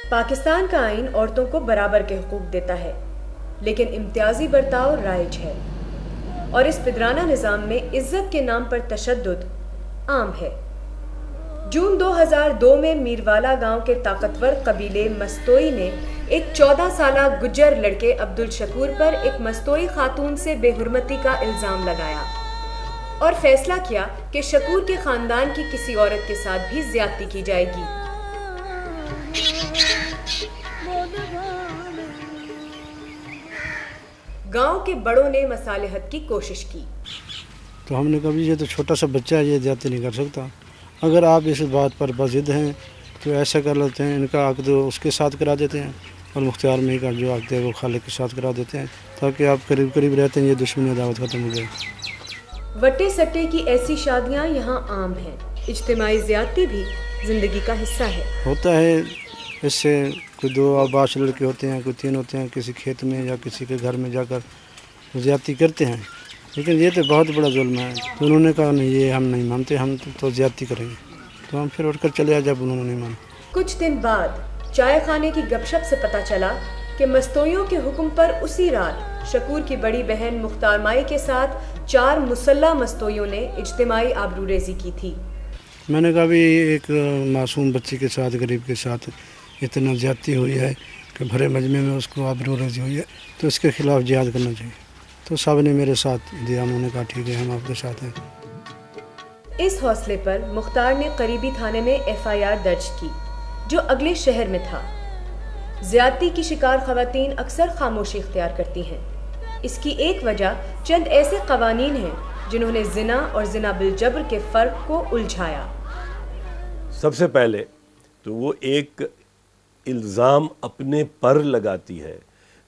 पाकिस्तान का आईन औरतों को बराबर के हुकूक देता है, लेकिन इम्तियाजी बर्ताव राइज है और इस पिदराना निज़ाम में इज्जत के नाम पर तशद्दुद आम है। जून 2002 में मीरवाला गांव के ताकतवर कबीले मस्तोई ने एक 14 साला गुज्जर लड़के अब्दुल शकूर पर एक मस्तोई खातून से बेहुरमती का इल्ज़ाम लगाया और फैसला किया कि शकूर के खानदान की किसी औरत के साथ भी ज्यादती की जाएगी। गांव के बड़ों ने मसालहत की कोशिश की तो हमने कहा ये तो छोटा सा बच्चा है, ये ज्यादती नहीं कर सकता। अगर आप इस बात पर बज़िद हैं तो ऐसा कर लेते हैं, इनका अक़्द उसके साथ करा देते हैं और मुख्तियार में का जो अक़्द है वो खालिक के साथ करा देते हैं, ताकि आप करीब करीब रहते हैं, ये दुश्मनी दावत ख़त्म हो जाए। वट्टे सट्टे की ऐसी शादियां यहाँ आम हैं। इज्तिमाई ज़्यादती भी ज़िंदगी का हिस्सा है। होता है, इससे कोई 2 आबाश लड़के होते हैं, कोई 3 होते हैं, किसी खेत में या किसी के घर में जाकर ज़्यादती करते हैं, लेकिन ये तो बहुत बड़ा जुल्म है। तो उन्होंने कहा नहीं, ये हम नहीं मानते, हम तो ज़्यादती करेंगे। तो हम फिर उठकर चले आए जब उन्होंने नहीं माना। कुछ दिन बाद चाय खाने की गपशप से पता चला कि मस्तोइयों के हुक्म पर उसी रात शकूर की बड़ी बहन मुख्तार माई के साथ 4 मुसल्ला मस्तोइयों ने इज्तिमाई आबरूरेज़ी की थी। मैंने कहा भी एक मासूम बच्ची के साथ, गरीब के साथ इतना ज़्यादती हुई है कि भरे मजमे में उसको आबरूरेज़ी हुई है, तो इसके खिलाफ जिहाद करना चाहिए। तो सब ने मेरे साथ दिया, उन्होंने कहा ठीक है, हम आपके साथ हैं। इस हौसले पर मुख्तार ने करीबी थाने में FIR दर्ज की, जो अगले शहर में था। ज़्यादती की शिकार ख़वातीन अक्सर खामोशी इख्तियार करती हैं। इसकी एक वजह चंद ऐसे क़वानीन हैं जिन्होंने ज़िना और ज़िना बिल-जबर के फ़र्क को उलझाया। सबसे पहले तो वो एक इल्ज़ाम अपने पर लगाती है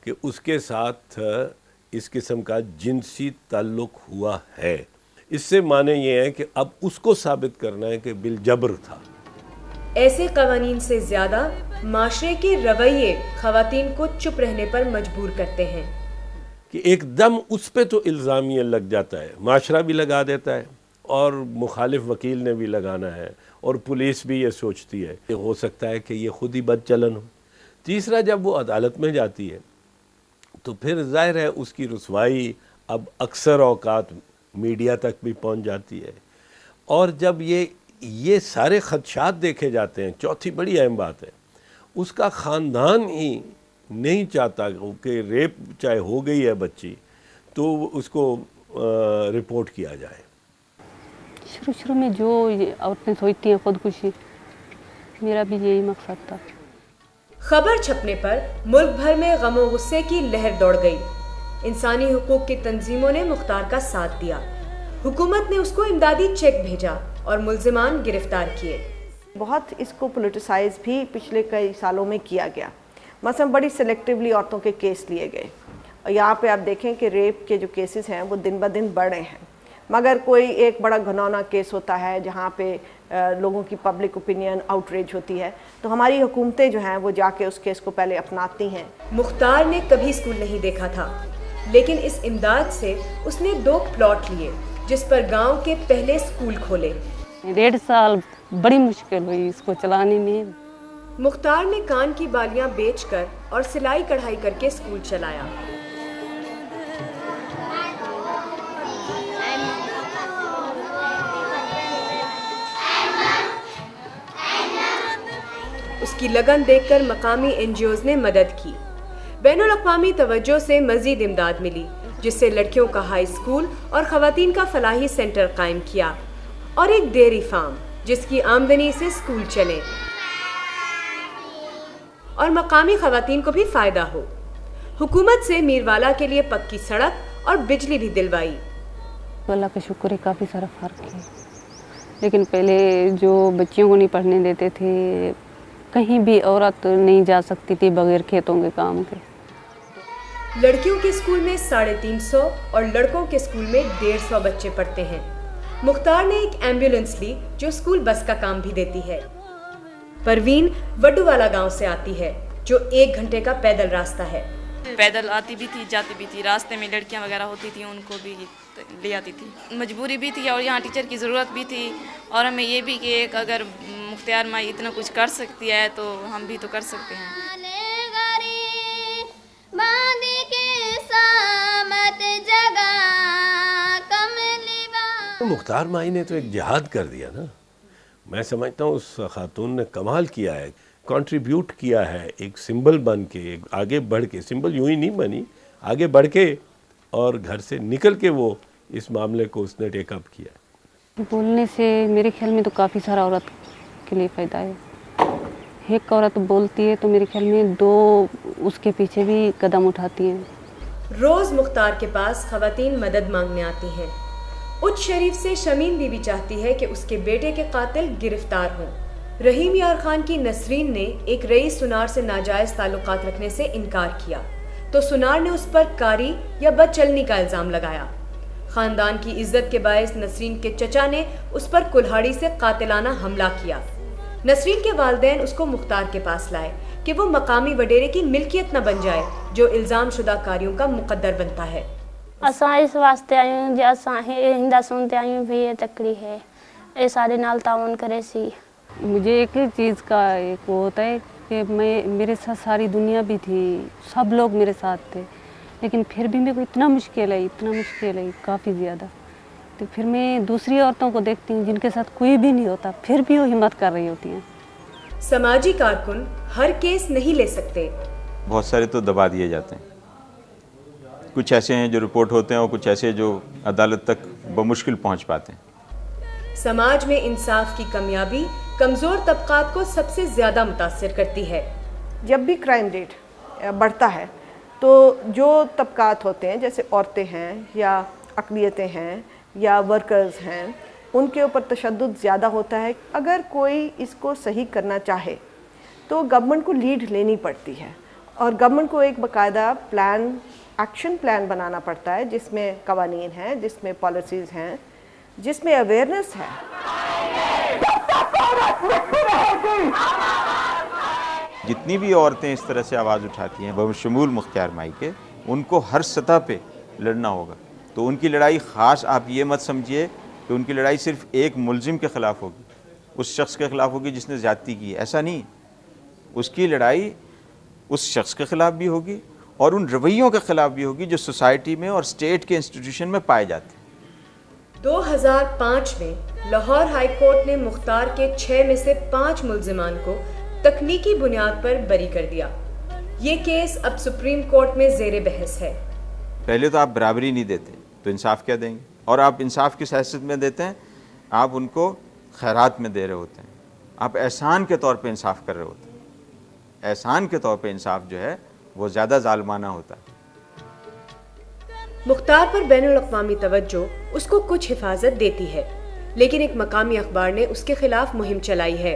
कि उसके साथ इस किस्म का जिनसी ताल्लुक़ हुआ है। इससे माने ये है कि अब उसको साबित करना है कि बिल-जबर था। ऐसे क़वानीन से ज़्यादा माशरे के रवैये ख़वातीन को चुप रहने पर मजबूर करते हैं कि एकदम उस पे तो इल्ज़ाम ये लग जाता है, माशरा भी लगा देता है और मुखालिफ वकील ने भी लगाना है और पुलिस भी ये सोचती है कि हो सकता है कि ये खुद ही बदचलन हो। तीसरा, जब वो अदालत में जाती है तो फिर ज़ाहिर है उसकी रुसवाई अब अक्सर औकात मीडिया तक भी पहुंच जाती है। और जब ये सारे खदशात देखे जाते हैं, चौथी बड़ी अहम बात है, उसका ख़ानदान ही नहीं चाहता कि रेप चाहे हो गई है बच्ची तो उसको रिपोर्ट किया जाए। शुरू में जो औरतें सोचती हैं खुदकुशी, मेरा भी यही मकसद था। खबर छपने पर मुल्क भर में गम और गुस्से की लहर दौड़ गई। इंसानी हुकूक की तंजीमों ने मुख्तार का साथ दिया। हुकूमत ने उसको इमदादी चेक भेजा और मुल्जिमान गिरफ्तार किए। बहुत इसको पोलिटिसाइज भी पिछले कई सालों में किया गया। मसलन बड़ी सिलेक्टिवली औरतों के केस लिए गए। और यहाँ पे आप देखें कि रेप के जो केसेस हैं वो दिन ब दिन बढ़ रहे हैं, मगर कोई एक बड़ा घनौना केस होता है जहाँ पे लोगों की पब्लिक ओपिनियन आउटरेज होती है, तो हमारी हुकूमतें जो हैं वो जाके उस केस को पहले अपनाती हैं। मुख्तार ने कभी स्कूल नहीं देखा था, लेकिन इस इमदाद से उसने 2 प्लॉट लिए जिस पर गांव के पहले स्कूल खोले। 1.5 साल बड़ी मुश्किल हुई इसको चलाने में। मुख्तार ने कान की बालियां बेचकर और सिलाई कढ़ाई करके स्कूल चलाया। उसकी लगन देखकर मकामी NGOs ने मदद की। बैनुल अक़वामी तवज्जो से मजीद इमदाद मिली, जिससे लड़कियों का हाई स्कूल और ख़वातीन का फलाही सेंटर कायम किया और एक डेयरी फार्म जिसकी आमदनी से स्कूल चले और मकामी ख़वातीन को भी फ़ायदा हो। हुकूमत से मीरवाला के लिए पक्की सड़क और बिजली भी दिलवाई। अल्लाह का शुक्र है, काफ़ी सारा फ़र्क है। लेकिन पहले जो बच्चियों को नहीं पढ़ने देते थे, कहीं भी औरत नहीं जा सकती थी बगैर खेतों के काम के। लड़कियों के स्कूल में 350 और लड़कों के स्कूल में 150 बच्चे पढ़ते हैं। मुख्तार ने एक एम्बुलेंस ली जो स्कूल बस का काम भी देती है। परवीन वड्डूवाला गांव से आती है, जो 1 घंटे का पैदल रास्ता है। पैदल आती भी थी, जाती भी थी। रास्ते में लड़कियां वगैरह होती थी, उनको भी ले आती थी। मजबूरी भी थी और यहाँ टीचर की ज़रूरत भी थी। और हमें ये भी कि एक अगर मुख्तियार माई इतना कुछ कर सकती है तो हम भी तो कर सकते हैं। तो मुख्तार माई ने तो एक जिहाद कर दिया ना। मैं समझता हूँ उस खातून ने कमाल किया है, कंट्रीब्यूट किया है, एक सिंबल बन के आगे बढ़ के, सिंबल यूं ही नहीं बनी, आगे बढ़ के और घर से निकल के वो इस मामले को उसने टेकअप किया। बोलने से मेरे ख्याल में तो काफ़ी सारा औरत के लिए फ़ायदा है। एक औरत बोलती है तो मेरे ख्याल में 2 उसके पीछे भी कदम उठाती हैं। रोज़ मुख्तार के पास ख़वातीन मदद मांगने आती हैं। उच्च शरीफ से शमीम बीबी चाहती है कि उसके बेटे के कातिल गिरफ्तार हों। रहीम यार खान की नसरीन ने एक रईस सुनार से नाजायज़ ताल्लुकात रखने से इनकार किया तो सुनार ने उस पर कारी या बदचलनी का इल्ज़ाम लगाया। ख़ानदान की इज्जत के बायस नसरीन के चचा ने उस पर कुल्हाड़ी से कातिलाना हमला किया। नसरीन के वालिदैन उसको मुख्तार के पास लाए कि वो मकामी वडेरे की मिल्कियत न बन जाए जो इल्ज़ाम शुदा कारियों का मुकद्दर बनता है। असां इस वास्ते आयूं जे असां हिंदा सुनते आयूं भी ये तकड़ी है ये सारे नाल तावन करे सी। मुझे एक ही चीज़ का एक वो होता है कि मेरे साथ सारी दुनिया भी थी, सब लोग मेरे साथ थे, लेकिन फिर भी मेरे को इतना मुश्किल है काफ़ी ज़्यादा। तो फिर मैं दूसरी औरतों को देखती हूँ जिनके साथ कोई भी नहीं होता, फिर भी वो हिम्मत कर रही होती हैं। समाजी कारकुन हर केस नहीं ले सकते। बहुत सारे तो दबा दिए जाते हैं, कुछ ऐसे हैं जो रिपोर्ट होते हैं और कुछ ऐसे जो अदालत तक बमुश्किल पहुँच पाते हैं। समाज में इंसाफ की कमियाबी कमज़ोर तबकात को सबसे ज़्यादा मुतासिर करती है। जब भी क्राइम रेट बढ़ता है तो जो तबकात होते हैं जैसे औरतें हैं या अक़लियतें हैं या वर्कर्स हैं उनके ऊपर तशद्दुद ज़्यादा होता है। अगर कोई इसको सही करना चाहे तो गवर्नमेंट को लीड लेनी पड़ती है और गवर्नमेंट को एक बाकायदा प्लान, एक्शन प्लान बनाना पड़ता है जिसमें कवानीन हैं, जिसमें पॉलिसीज़ हैं, जिसमें अवेयरनेस है। जितनी भी औरतें इस तरह से आवाज़ उठाती हैं बशमूल मुख्तियार माई के, उनको हर सतह पे लड़ना होगा। तो उनकी लड़ाई ख़ास आप ये मत समझिए कि उनकी लड़ाई सिर्फ एक मुलजिम के ख़िलाफ़ होगी, उस शख्स के ख़िलाफ़ होगी जिसने ज़्यादती की, ऐसा नहीं। उसकी लड़ाई उस शख्स के ख़िलाफ़ भी होगी और उन रवैयों के ख़िलाफ़ भी होगी जो सोसाइटी में और स्टेट के इंस्टीट्यूशन में पाए जाते हैं। 2005 में लाहौर हाई कोर्ट ने मुख्तार के 6 में से 5 मुल्जिमान को तकनीकी बुनियाद पर बरी कर दिया। ये केस अब सुप्रीम कोर्ट में ज़ेरे बहस है। पहले तो आप बराबरी नहीं देते तो इंसाफ क्या देंगे, और आप इंसाफ किस हैसियत में देते हैं, आप उनको खैरात में दे रहे होते हैं, आप एहसान के तौर पे इंसाफ कर रहे होते हैं। एहसान के तौर पे इंसाफ जो है वो ज़्यादा जालिमाना होता है। मुख्तार पर बैनुल अक़वामी तवज्जो उसको कुछ हिफाजत देती है, लेकिन एक मकामी अखबार ने उसके खिलाफ मुहिम चलाई है।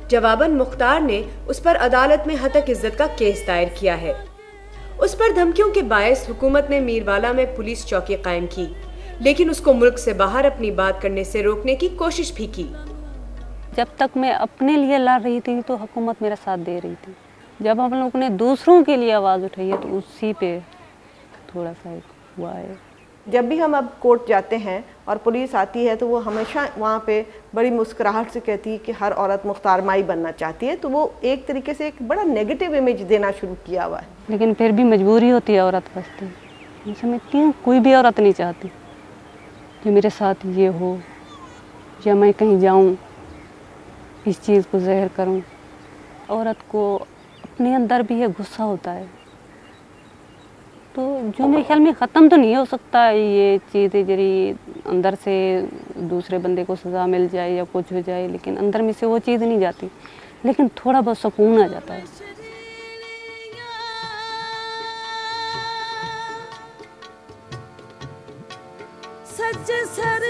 जवाबन मुख्तार ने उस पर अदालत में हतक इज्जत का केस दायर किया है। उस पर धमकियों के बायस हुकूमत ने मीरवाला में पुलिस चौकी कायम की, लेकिन उसको मुल्क से बाहर अपनी बात करने से रोकने की कोशिश भी की। जब तक मैं अपने लिए लड़ रही थी तो हुकूमत मेरा साथ दे रही थी। जब हम लोगों ने दूसरों के लिए आवाज़ उठाई है तो उसी पे थोड़ा सा हुआ है। जब भी हम अब कोर्ट जाते हैं और पुलिस आती है तो वो हमेशा वहाँ पे बड़ी मुस्कुराहट से कहती है कि हर औरत मुख्तार माई बनना चाहती है, तो वो एक तरीके से एक बड़ा नेगेटिव इमेज देना शुरू किया हुआ है। लेकिन फिर भी मजबूरी होती है औरत वास्ते। मैं समझती हूँ कोई भी औरत नहीं चाहती कि मेरे साथ ये हो या मैं कहीं जाऊँ इस चीज़ को ज़ाहिर करूँ। औरत को अपने अंदर भी ये गुस्सा होता है, तो जो मेरे ख्याल में ख़त्म तो नहीं हो सकता ये चीज़ें, जरी अंदर से दूसरे बंदे को सज़ा मिल जाए या कुछ हो जाए, लेकिन अंदर में से वो चीज़ नहीं जाती, लेकिन थोड़ा बहुत सुकून आ जाता है। सच सर